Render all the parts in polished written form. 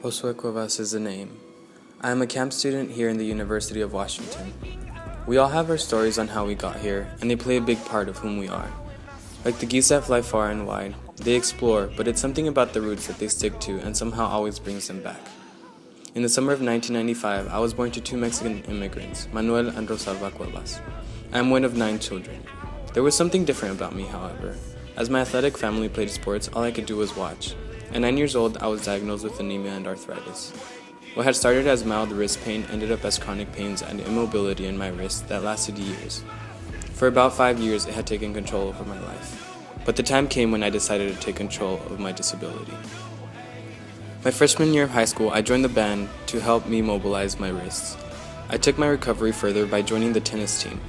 Josue Cuevas is the name. I am a camp student here in the University of Washington. We all have our stories on how we got here, and they play a big part of whom we are. Like the geese that fly far and wide, they explore, but it's something about the roots that they stick to and somehow always brings them back. In the summer of 1995, I was born to two Mexican immigrants, Manuel and Rosalba Cuevas. I am one of 9 children. There was something different about me, however. As my athletic family played sports, all I could do was watch. At 9 years old, I was diagnosed with anemia and arthritis. What had started as mild wrist pain ended up as chronic pains and immobility in my wrist that lasted years. For about 5 years, it had taken control over my life. But the time came when I decided to take control of my disability. My freshman year of high school, I joined the band to help me mobilize my wrists. I took my recovery further by joining the tennis team.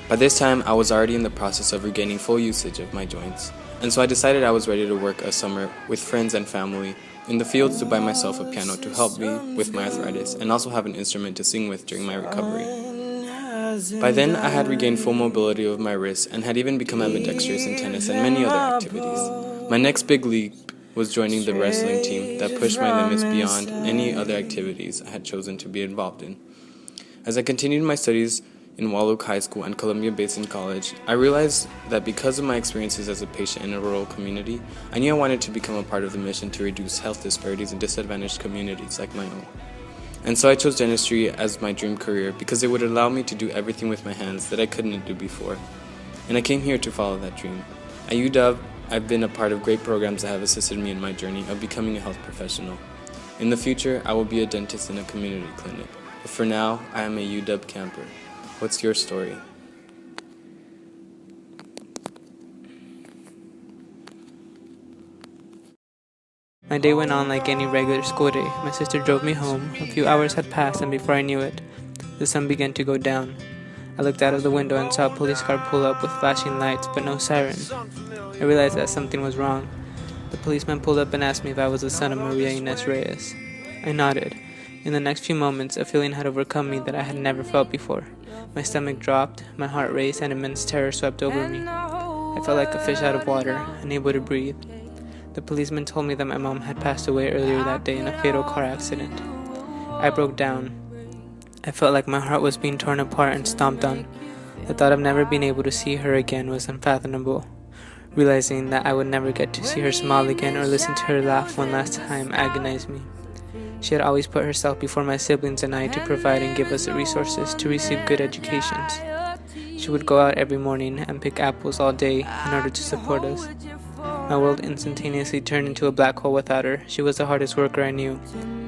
By this time, I was already in the process of regaining full usage of my joints, and so I decided I was ready to work a summer with friends and family in the fields to buy myself a piano to help me with my arthritis and also have an instrument to sing with during my recovery. By then, I had regained full mobility of my wrists and had even become ambidextrous in tennis and many other activities. My next big leap was joining the wrestling team that pushed my limits beyond any other activities I had chosen to be involved in. As I continued my studies in Wahluke High School and Columbia Basin College, I realized that because of my experiences as a patient in a rural community, I knew I wanted to become a part of the mission to reduce health disparities in disadvantaged communities like my own. And so I chose dentistry as my dream career because it would allow me to do everything with my hands that I couldn't do before. And I came here to follow that dream. At UW, I've been a part of great programs that have assisted me in my journey of becoming a health professional. In the future, I will be a dentist in a community clinic. But for now, I am a UW camper. What's your story? My day went on like any regular school day. My sister drove me home. A few hours had passed, and before I knew it, the sun began to go down. I looked out of the window and saw a police car pull up with flashing lights, but no siren. I realized that something was wrong. The policeman pulled up and asked me if I was the son of Maria Inez Reyes. I nodded. In the next few moments, a feeling had overcome me that I had never felt before. My stomach dropped, my heart raced, and immense terror swept over me. I felt like a fish out of water, unable to breathe. The policeman told me that my mom had passed away earlier that day in a fatal car accident. I broke down. I felt like my heart was being torn apart and stomped on. The thought of never being able to see her again was unfathomable. Realizing that I would never get to see her smile again or listen to her laugh one last time agonized me. She had always put herself before my siblings and I to provide and give us the resources to receive good educations. She would go out every morning and pick apples all day in order to support us. My world instantaneously turned into a black hole without her. She was the hardest worker I knew,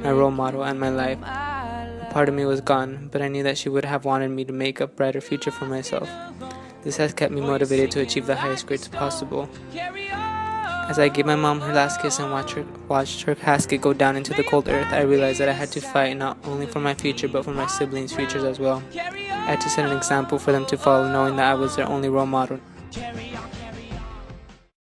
my role model, and my life. A part of me was gone, but I knew that she would have wanted me to make a brighter future for myself. This has kept me motivated to achieve the highest grades possible. As I gave my mom her last kiss and watched her casket go down into the cold earth, I realized that I had to fight not only for my future but for my siblings' futures as well. I had to set an example for them to follow, knowing that I was their only role model.